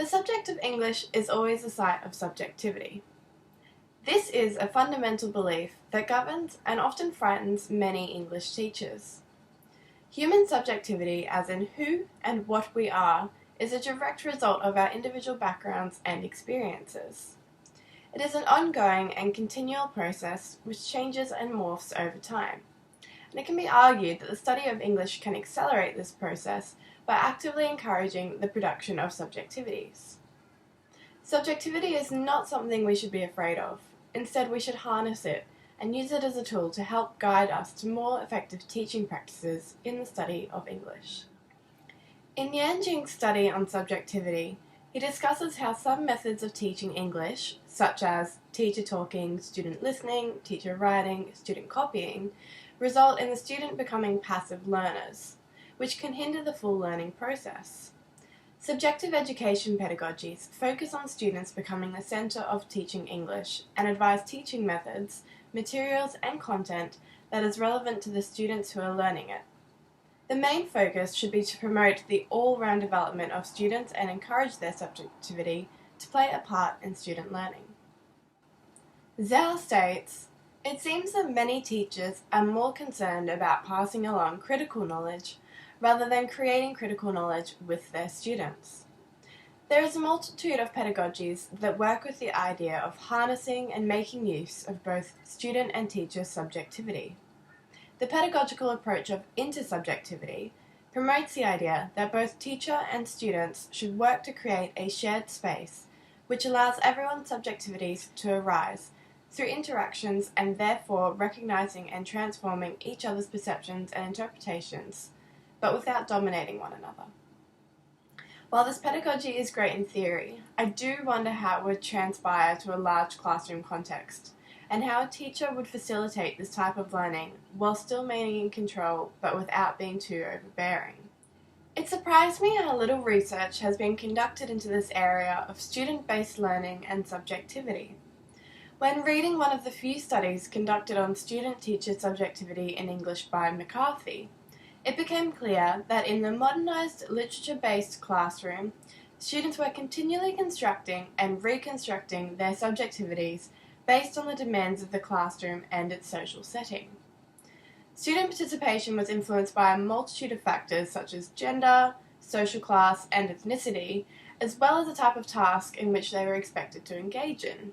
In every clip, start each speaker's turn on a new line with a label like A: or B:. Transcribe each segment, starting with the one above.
A: The subject of English is always the site of subjectivity. This is a fundamental belief that governs and often frightens many English teachers. Human subjectivity, as in who and what we are, is a direct result of our individual backgrounds and experiences. It is an ongoing and continual process which changes and morphs over time. And it can be argued that the study of English can accelerate this process by actively encouraging the production of subjectivities. Subjectivity is not something we should be afraid of. Instead, we should harness it and use it as a tool to help guide us to more effective teaching practices in the study of English. In Yanqing's study on subjectivity, he discusses how some methods of teaching English, such as teacher talking, student listening, teacher writing, student copying, result in the student becoming passive learners, which can hinder the full learning process. Subjective education pedagogies focus on students becoming the centre of teaching English and advise teaching methods, materials and content that is relevant to the students who are learning it. The main focus should be to promote the all-round development of students and encourage their subjectivity to play a part in student learning. Zhao states, "It seems that many teachers are more concerned about passing along critical knowledge rather than creating critical knowledge with their students. There is a multitude of pedagogies that work with the idea of harnessing and making use of both student and teacher subjectivity. The pedagogical approach of intersubjectivity promotes the idea that both teacher and students should work to create a shared space which allows everyone's subjectivities to arise through interactions and therefore recognizing and transforming each other's perceptions and interpretations, but without dominating one another." While this pedagogy is great in theory, I do wonder how it would transpire to a large classroom context, and how a teacher would facilitate this type of learning while still remaining in control but without being too overbearing. It surprised me how little research has been conducted into this area of student-based learning and subjectivity. When reading one of the few studies conducted on student-teacher subjectivity in English by McCarthey, it became clear that in the modernized literature-based classroom, students were continually constructing and reconstructing their subjectivities based on the demands of the classroom and its social setting. Student participation was influenced by a multitude of factors such as gender, social class, and ethnicity, as well as the type of task in which they were expected to engage in.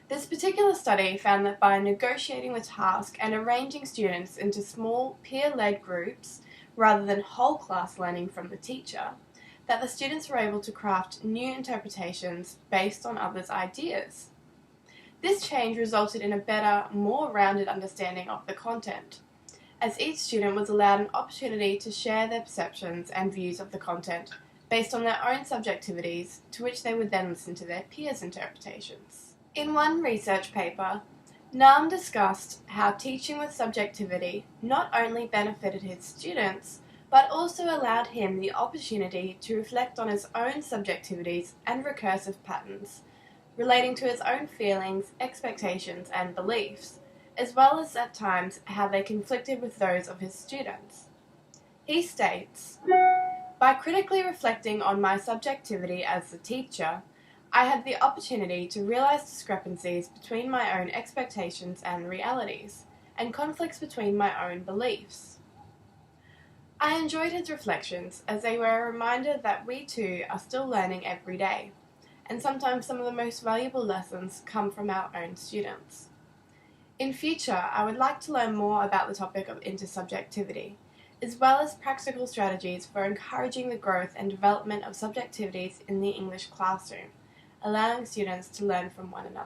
A: This particular study found that by negotiating the task and arranging students into small peer-led groups rather than whole class learning from the teacher, that the students were able to craft new interpretations based on others' ideas. This change resulted in a better, more rounded understanding of the content, as each student was allowed an opportunity to share their perceptions and views of the content based on their own subjectivities, to which they would then listen to their peers' interpretations. In one research paper, Nam discussed how teaching with subjectivity not only benefited his students, but also allowed him the opportunity to reflect on his own subjectivities and recursive patterns, relating to his own feelings, expectations, and beliefs, as well as at times how they conflicted with those of his students. He states, "By critically reflecting on my subjectivity as the teacher, I had the opportunity to realize discrepancies between my own expectations and realities, and conflicts between my own beliefs." I enjoyed his reflections as they were a reminder that we too are still learning every day, and sometimes some of the most valuable lessons come from our own students. In future, I would like to learn more about the topic of intersubjectivity, as well as practical strategies for encouraging the growth and development of subjectivities in the English classroom, allowing students to learn from one another.